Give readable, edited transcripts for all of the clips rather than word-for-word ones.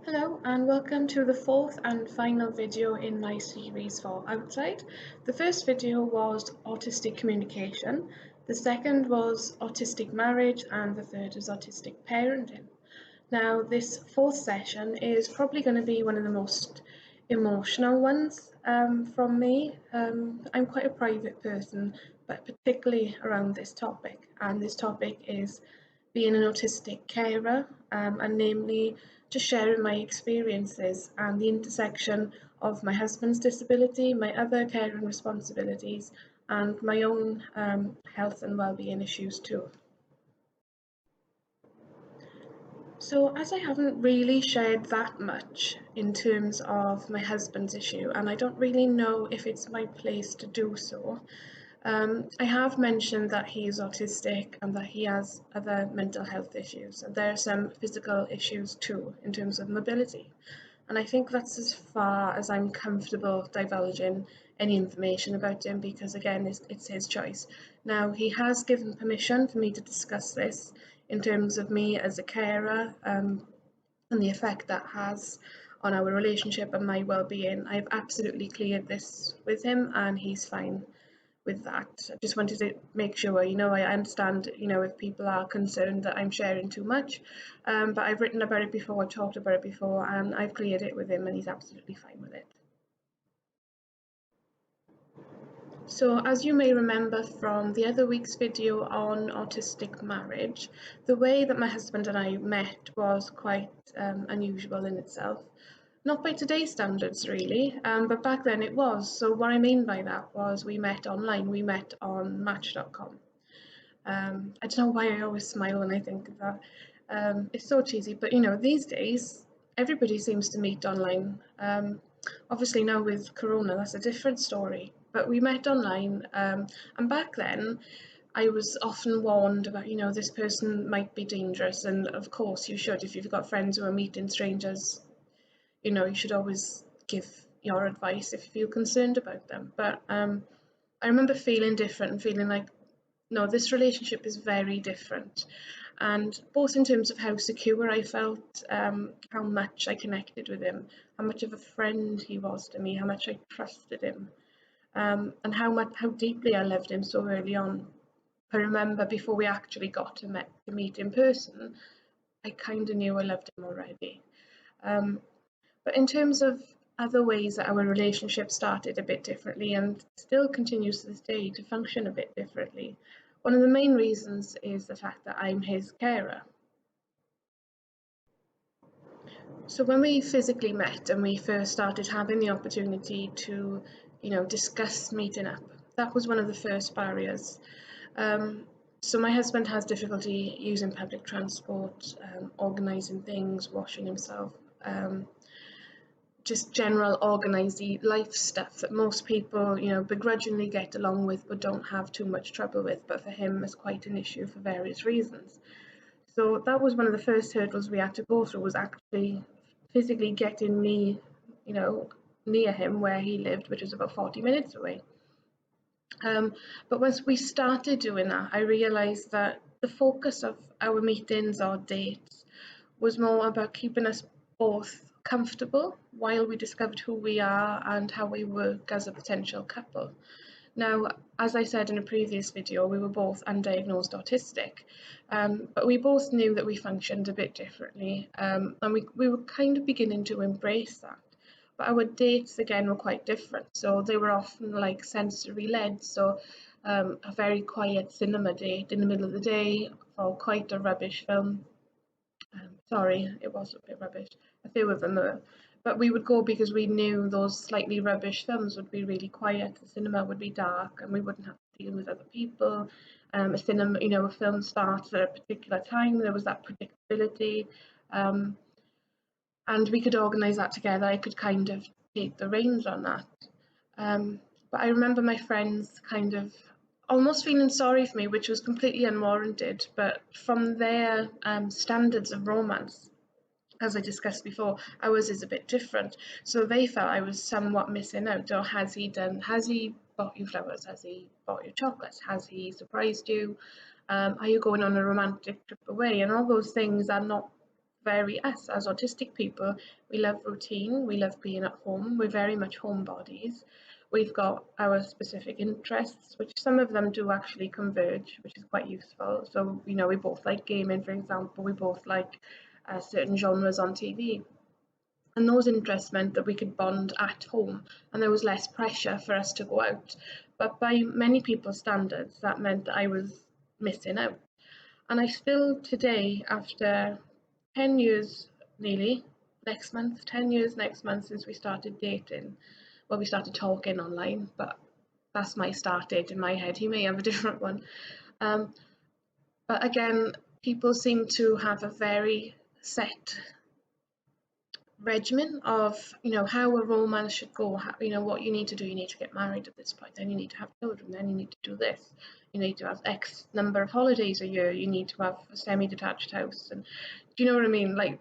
Hello and welcome to the fourth and final video in my series for Outside. The first video was autistic communication, the second was autistic marriage, and the third is autistic parenting. Now, this fourth session is probably going to be one of the most emotional ones from me. I'm quite a private person, but particularly around this topic, and this topic is being an autistic carer, and namely just sharing my experiences and the intersection of my husband's disability, my other caring responsibilities, and my own health and well-being issues too. So, as I haven't really shared that much in terms of my husband's issue, and I don't really know if it's my place to do so, I have mentioned that he is autistic and that he has other mental health issues, and there are some physical issues too in terms of mobility. And I think that's as far as I'm comfortable divulging any information about him because, again, it's his choice. Now, he has given permission for me to discuss this in terms of me as a carer and the effect that has on our relationship and my well-being. I've absolutely cleared this with him and he's fine with that. I just wanted to make sure, I understand, if people are concerned that I'm sharing too much, but I've written about it before, I've talked about it before, and I've cleared it with him and he's absolutely fine with it. So, as you may remember from the other week's video on autistic marriage, the way that my husband and I met was quite unusual in itself. Not by today's standards, really, but back then it was. So, what I mean by that was we met online, we met on Match.com. I don't know why I always smile when I think of that. It's so cheesy, but these days everybody seems to meet online. Obviously, now with Corona, that's a different story. But we met online, and back then, I was often warned about, this person might be dangerous, and of course, you should. If you've got friends who are meeting strangers, you should always give your advice if you feel concerned about them. But I remember feeling different and feeling like, no, this relationship is very different. And both in terms of how secure I felt, how much I connected with him, how much of a friend he was to me, how much I trusted him, and how deeply I loved him so early on. I remember before we actually got to meet in person, I kind of knew I loved him already. Um, but in terms of other ways that our relationship started a bit differently and still continues to this day to function a bit differently, one of the main reasons is the fact that I'm his carer. So when we physically met and we first started having the opportunity to, discuss meeting up, that was one of the first barriers. Um, so my husband has difficulty using public transport, organising things, washing himself. Just general organised life stuff that most people, begrudgingly get along with but don't have too much trouble with. But for him, it's quite an issue for various reasons. So that was one of the first hurdles we had to go through was actually physically getting me, near him where he lived, which is about 40 minutes away. But once we started doing that, I realised that the focus of our meetings or dates was more about keeping us both comfortable while we discovered who we are and how we work as a potential couple. Now, as I said in a previous video, we were both undiagnosed autistic, but we both knew that we functioned a bit differently, and we were kind of beginning to embrace that. But our dates again were quite different, so they were often like sensory led. So a very quiet cinema date in the middle of the day for quite a rubbish film. Sorry, it was a bit rubbish. A few of them were. But we would go because we knew those slightly rubbish films would be really quiet. The cinema would be dark, and we wouldn't have to deal with other people. A film starts at a particular time. There was that predictability, um, and we could organise that together. I could kind of take the reins on that. But I remember my friends kind of almost feeling sorry for me, which was completely unwarranted. But from their standards of romance, as I discussed before, ours is a bit different. So they felt I was somewhat missing out. Or has he bought you flowers? Has he bought you chocolates? Has he surprised you? Are you going on a romantic trip away? And all those things are not very us as autistic people. We love routine, we love being at home, we're very much homebodies. We've got our specific interests, which some of them do actually converge, which is quite useful. So, we both like gaming, for example, we both like certain genres on TV. And those interests meant that we could bond at home and there was less pressure for us to go out. But by many people's standards, that meant that I was missing out. And I still today, after 10 years nearly, next month, 10 years next month since we started dating, well, we started talking online, but that's my start date in my head. He may have a different one. Um, but again, people seem to have a very set regimen of how a romance should go, what you need to do. You need to get married at this point, then you need to have children, then you need to do this, you need to have X number of holidays a year, you need to have a semi-detached house. And do you know what I mean? Like,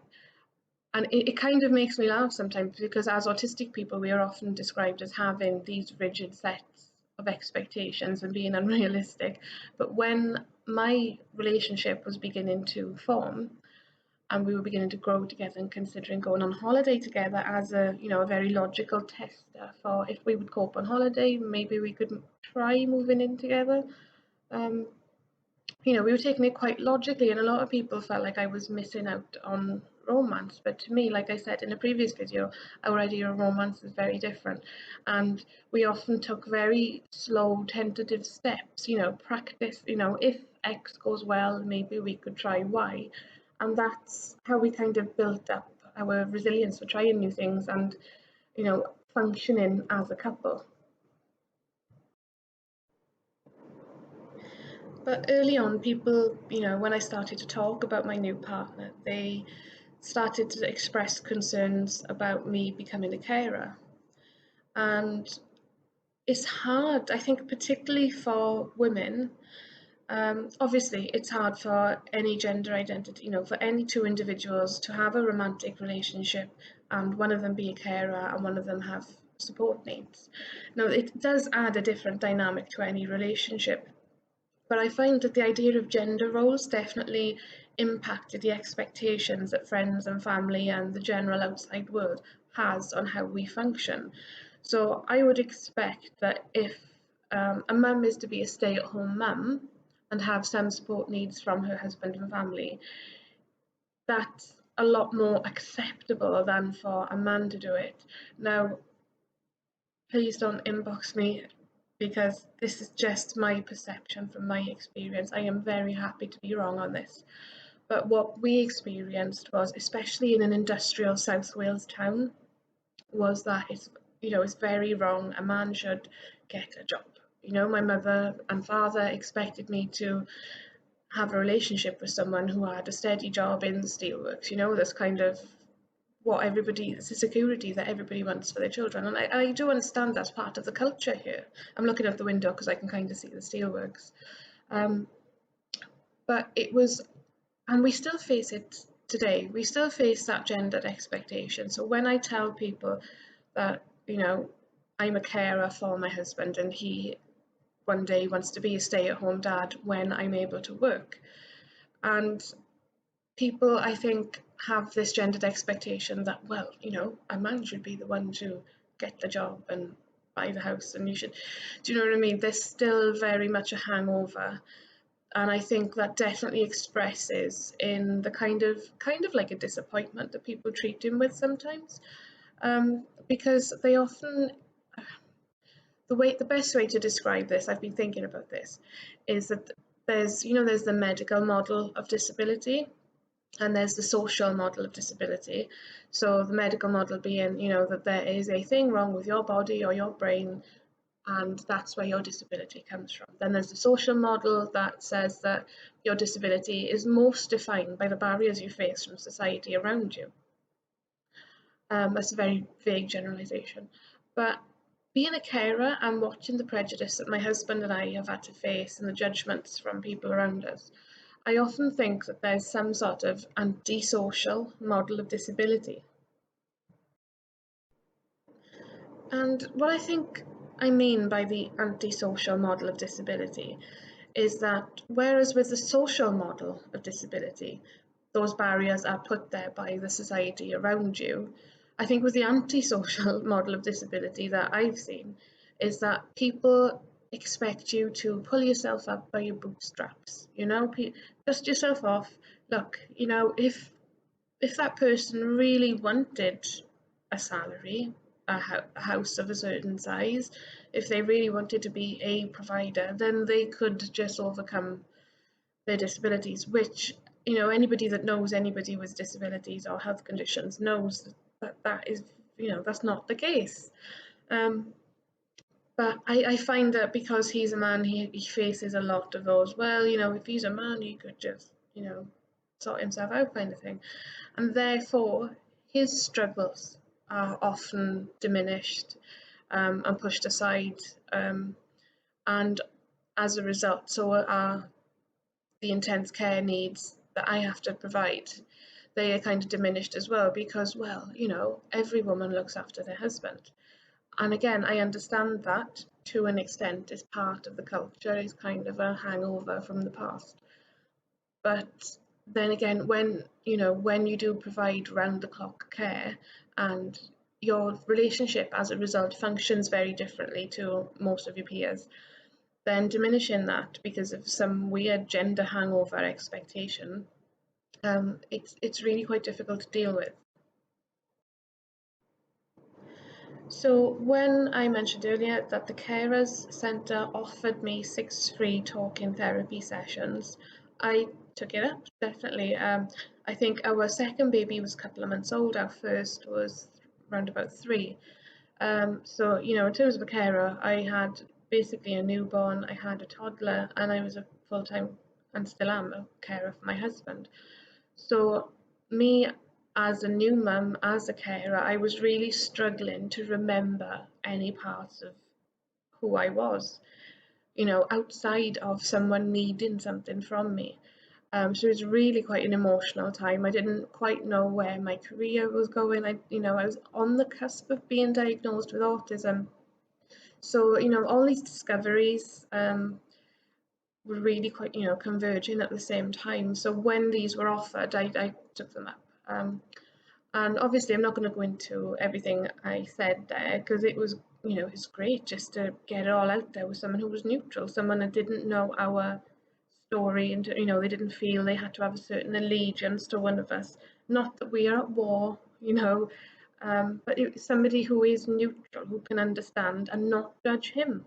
and it kind of makes me laugh sometimes, because as autistic people we are often described as having these rigid sets of expectations and being unrealistic. But when my relationship was beginning to form and we were beginning to grow together and considering going on holiday together as a very logical tester for if we would cope on holiday, maybe we could try moving in together. um, we were taking it quite logically, and a lot of people felt like I was missing out on romance. But to me, like I said in a previous video, our idea of romance is very different. And we often took very slow, tentative steps, practice, if X goes well, maybe we could try Y. And that's how we kind of built up our resilience for trying new things and, functioning as a couple. But early on, people, when I started to talk about my new partner, they started to express concerns about me becoming a carer. And it's hard, I think, particularly for women. Obviously, it's hard for any gender identity, for any two individuals to have a romantic relationship and one of them be a carer and one of them have support needs. Now, it does add a different dynamic to any relationship. But I find that the idea of gender roles definitely impacted the expectations that friends and family and the general outside world has on how we function. So I would expect that if a mum is to be a stay-at-home mum and have some support needs from her husband and family, that's a lot more acceptable than for a man to do it. Now, please don't inbox me, because this is just my perception from my experience. I am very happy to be wrong on this. But what we experienced was, especially in an industrial South Wales town, was that it's very wrong. A man should get a job. My mother and father expected me to have a relationship with someone who had a steady job in the steelworks. This kind of it's the security that everybody wants for their children. And I do understand that's part of the culture here. I'm looking out the window because I can kind of see the steelworks. But it was, and we still face it today. We still face that gendered expectation. So when I tell people that, I'm a carer for my husband and he one day wants to be a stay-at-home dad when I'm able to work. And people, I think, have this gendered expectation that, well, a man should be the one to get the job and buy the house, and you should, do you know what I mean? There's still very much a hangover, and I think that definitely expresses in the kind of like a disappointment that people treat him with sometimes, because they often, the best way to describe this, I've been thinking about this, is that there's the medical model of disability and there's the social model of disability. So the medical model being, that there is a thing wrong with your body or your brain, and that's where your disability comes from. Then there's the social model that says that your disability is most defined by the barriers you face from society around you. That's a very vague generalization. But being a carer and watching the prejudice that my husband and I have had to face and the judgments from people around us, I often think that there's some sort of antisocial model of disability. And what I mean by the antisocial model of disability is that whereas with the social model of disability, those barriers are put there by the society around you. I think with the antisocial model of disability that I've seen is that people expect you to pull yourself up by your bootstraps, dust yourself off. Look, if that person really wanted a salary, a house of a certain size, if they really wanted to be a provider, then they could just overcome their disabilities, which, anybody that knows anybody with disabilities or health conditions knows that that is, that's not the case. Um, but I find that because he's a man, he faces a lot of those, well, if he's a man, he could just, sort himself out kind of thing. And therefore, his struggles are often diminished and pushed aside. And as a result, so are the intense care needs that I have to provide. They are kind of diminished as well because, well, every woman looks after their husband. And again, I understand that to an extent is part of the culture, is kind of a hangover from the past. But then again, when you do provide round the clock care and your relationship as a result functions very differently to most of your peers, then diminishing that because of some weird gender hangover expectation, it's really quite difficult to deal with. So when I mentioned earlier that the Carers Centre offered me 6 free talking therapy sessions, I took it up, definitely. I think our second baby was a couple of months old, our first was around about 3. So, in terms of a carer, I had basically a newborn, I had a toddler, and I was a full-time, and still am, a carer for my husband. So, me as a new mum, as a carer, I was really struggling to remember any parts of who I was, outside of someone needing something from me. So it was really quite an emotional time. I didn't quite know where my career was going. I was on the cusp of being diagnosed with autism. So, all these discoveries were really quite, converging at the same time. So when these were offered, I took them up. And obviously, I'm not going to go into everything I said there because it was, it's great just to get it all out there with someone who was neutral, someone that didn't know our story, and they didn't feel they had to have a certain allegiance to one of us. Not that we are at war, but somebody who is neutral, who can understand and not judge him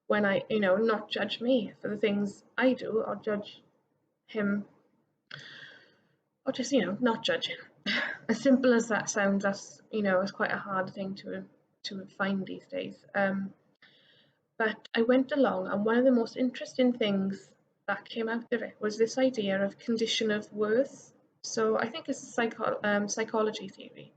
when not judge me for the things I do, or judge him, or just, not judge him. As simple as that sounds, that's, it's quite a hard thing to find these days. But I went along, and one of the most interesting things that came out of it was this idea of condition of worth. So I think it's a psychology theory,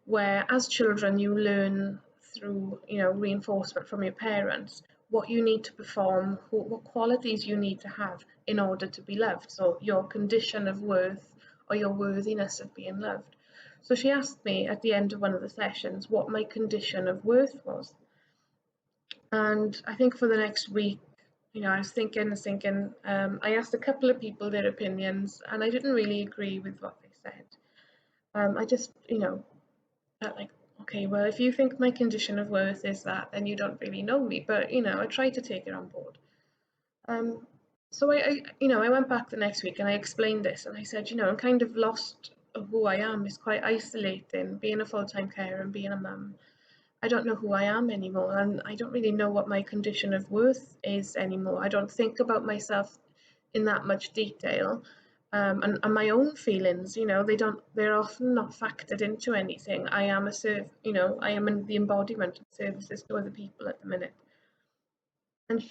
where as children you learn through reinforcement from your parents what you need to perform, what qualities you need to have in order to be loved. So your condition of worth or your worthiness of being loved. So she asked me at the end of one of the sessions what my condition of worth was. And I think for the next week, I was thinking. I asked a couple of people their opinions, and I didn't really agree with what they said. I just, felt like, okay, well, if you think my condition of worth is that, then you don't really know me. But, I tried to take it on board. Um, so I went back the next week and I explained this, and I said, I'm kind of lost of who I am. It's quite isolating being a full-time carer and being a mum. I don't know who I am anymore, and I don't really know what my condition of worth is anymore. I don't think about myself in that much detail. And my own feelings, they're often not factored into anything. I am I am in the embodiment of services to other people at the minute. And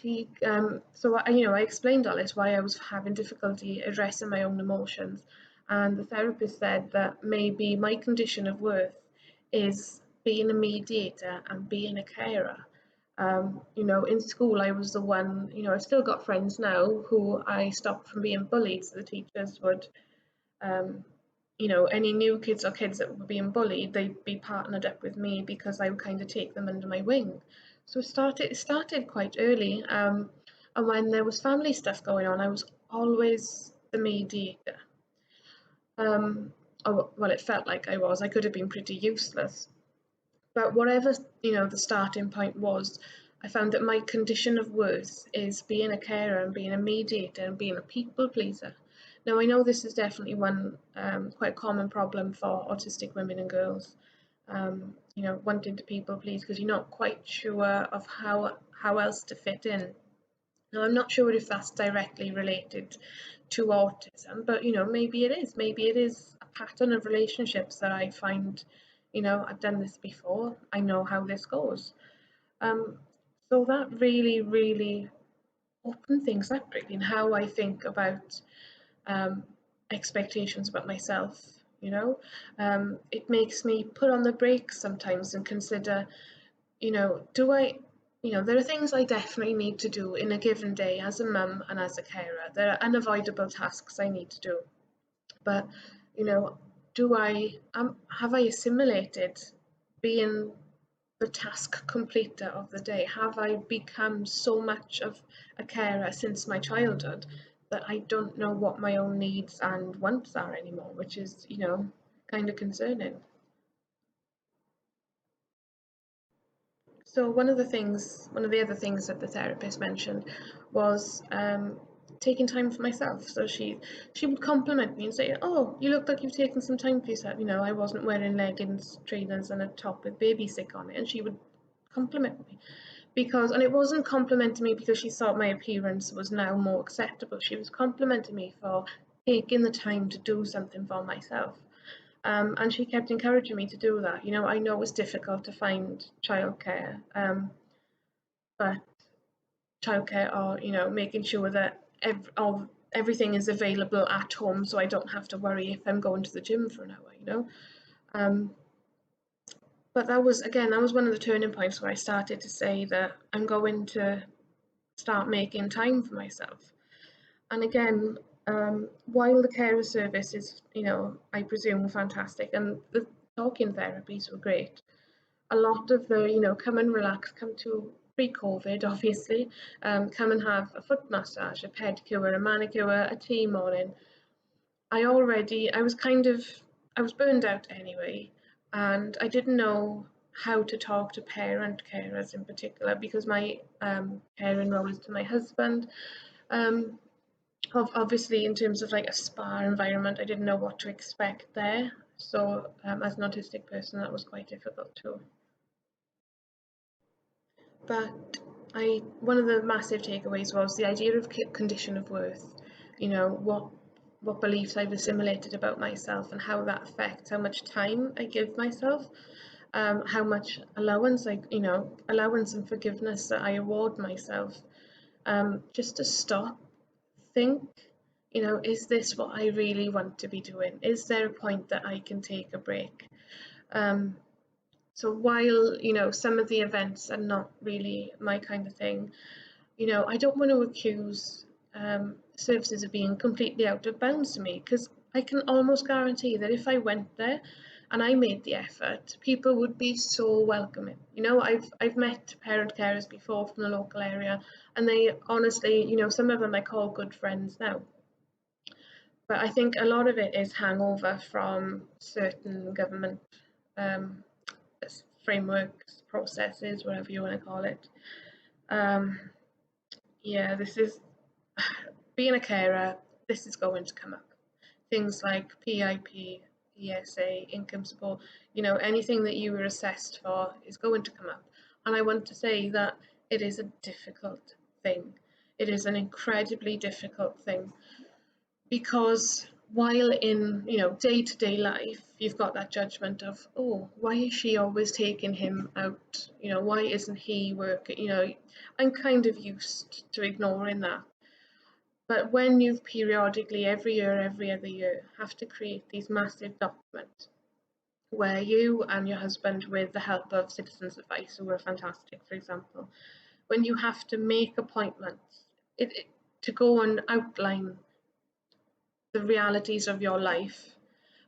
so I explained all this, why I was having difficulty addressing my own emotions. And the therapist said that maybe my condition of worth is being a mediator and being a carer. In school, I was the one, I've still got friends now who I stopped from being bullied. So the teachers would, um, any new kids or kids that were being bullied, they'd be partnered up with me because I would kind of take them under my wing. So it started quite early. And when there was family stuff going on, I was always the mediator. Um, well, it felt like I was. I could have been pretty useless. But whatever, the starting point was, I found that my condition of worth is being a carer and being a mediator and being a people pleaser. Now, I know this is definitely one quite common problem for autistic women and girls, wanting to people please because you're not quite sure of how else to fit in. Now, I'm not sure if that's directly related to autism, but maybe it is. Maybe it is a pattern of relationships that I find, I've done this before. I know how this goes. Um, so that really, really opened things up really in how I think about um, expectations about myself. It makes me put on the brakes sometimes and consider, do I, there are things I definitely need to do in a given day as a mum and as a carer. There are unavoidable tasks I need to do. But, you know, have I assimilated being the task completer of the day? Have I become so much of a carer since my childhood that I don't know what my own needs and wants are anymore, which is, kind of concerning. So one of the other things that the therapist mentioned was taking time for myself. So she would compliment me and say, "Oh, you look like you've taken some time for yourself." I wasn't wearing leggings, trainers, and a top with baby sick on it, and she would compliment me and it wasn't complimenting me because she thought my appearance was now more acceptable. She was complimenting me for taking the time to do something for myself. And she kept encouraging me to do that. I know it's difficult to find childcare, but childcare or making sure that everything is available at home, so I don't have to worry if I'm going to the gym for an hour. Um, but that was one of the turning points where I started to say that I'm going to start making time for myself. And again, while the carer service is, I presume fantastic, and the talking therapies were great, a lot of the, come and relax, come to pre-COVID, obviously, come and have a foot massage, a pedicure, a manicure, a tea morning. I was I was burned out anyway, and I didn't know how to talk to parent carers in particular because my caring role is to my husband. Um, Obviously, in terms of like a spa environment, I didn't know what to expect there. So, as an autistic person, that was quite difficult too. But one of the massive takeaways was the idea of condition of worth. What beliefs I've assimilated about myself and how that affects how much time I give myself, how much allowance and forgiveness that I award myself, just to stop, think, is this what I really want to be doing? Is there a point that I can take a break? Um, so while, some of the events are not really my kind of thing, I don't want to accuse services of being completely out of bounds to me because I can almost guarantee that if I went there and I made the effort, people would be so welcoming. I've met parent carers before from the local area, and they honestly, some of them I call good friends now. But I think a lot of it is hangover from certain government um, frameworks, processes, whatever you want to call it. Um, yeah, this is being a carer. This is going to come up. Things like PIP, ESA, income support. Anything that you were assessed for is going to come up. And I want to say that it is a difficult thing. It is an incredibly difficult thing because while in day-to-day life you've got that judgment of, oh, why is she always taking him out, why isn't he working, I'm kind of used to ignoring that. But when you've periodically every year, every other year have to create these massive documents where you and your husband, with the help of citizens advice who are fantastic, for example, when you have to make appointments to go and outline the realities of your life,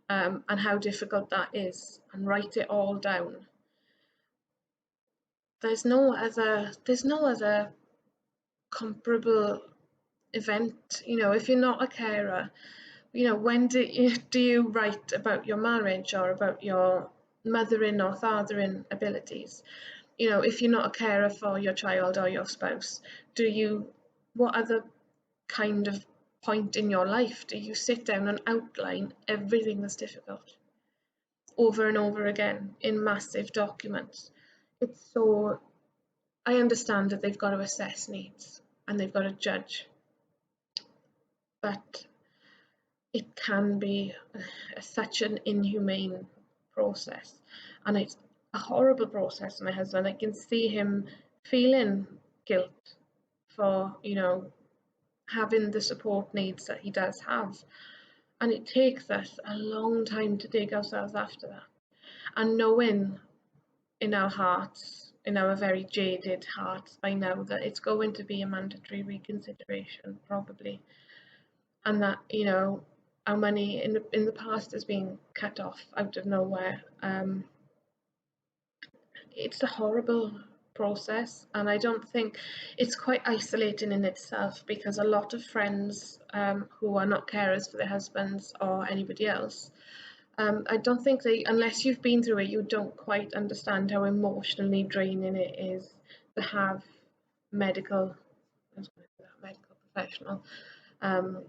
and how difficult that is, and write it all down. There's no other comparable event. If you're not a carer, When do you write about your marriage or about your mothering or fathering abilities? If you're not a carer for your child or your spouse, what other kind of point in your life do you sit down and outline everything that's difficult over and over again in massive documents? It's so, I understand that they've got to assess needs and they've got to judge, but it can be such an inhumane process, and it's a horrible process for my husband. I can see him feeling guilt for having the support needs that he does have, and it takes us a long time to dig ourselves after that, and knowing in our hearts, in our very jaded hearts by now, that it's going to be a mandatory reconsideration probably, and that our money in the past has been cut off out of nowhere. It's a horrible process, and I don't think it's quite isolating in itself, because a lot of friends who are not carers for their husbands or anybody else, I don't think unless you've been through it, you don't quite understand how emotionally draining it is to have medical, medical professional um,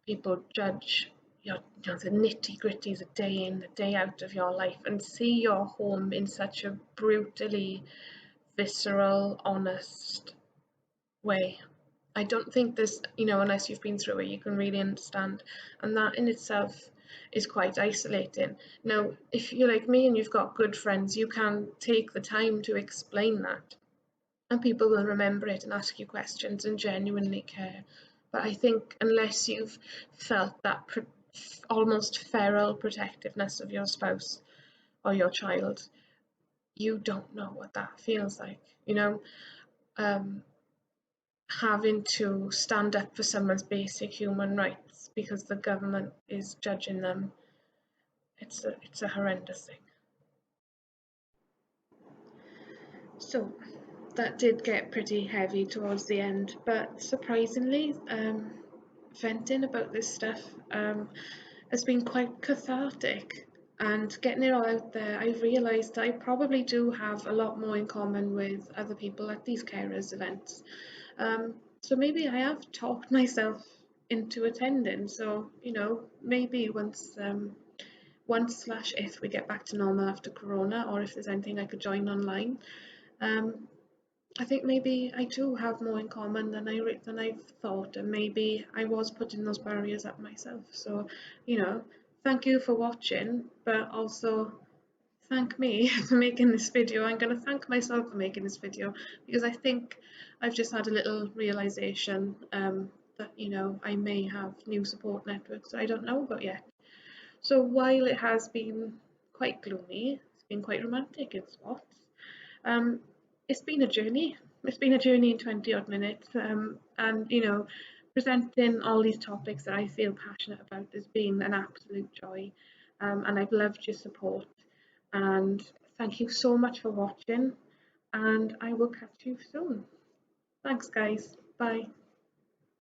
people judge the nitty gritties, a day in, a day out of your life, and see your home in such a brutally visceral, honest way. I don't think there's, unless you've been through it, you can really understand. And that in itself is quite isolating. Now, if you're like me and you've got good friends, you can take the time to explain that, and people will remember it and ask you questions and genuinely care. But I think unless you've felt that almost feral protectiveness of your spouse or your child, you don't know what that feels like. Um, Having to stand up for someone's basic human rights because the government is judging them. It's a horrendous thing. So that did get pretty heavy towards the end, but surprisingly, venting about this stuff has been quite cathartic, and getting it all out there, I realised I probably do have a lot more in common with other people at these carers events. So maybe I have talked myself into attending. So maybe once slash if we get back to normal after Corona, or if there's anything I could join online, um, I think maybe I do have more in common than I've thought, and maybe I was putting those barriers up myself. So, thank you for watching, but also thank me for making this video. I'm going to thank myself for making this video, because I think I've just had a little realization that I may have new support networks that I don't know about yet. So while it has been quite gloomy, it's been quite romantic in spots. Um, it's been a journey. It's been a journey in 20 odd minutes, and presenting all these topics that I feel passionate about has been an absolute joy, and I've loved your support. And thank you so much for watching, and I will catch you soon. Thanks, guys. Bye.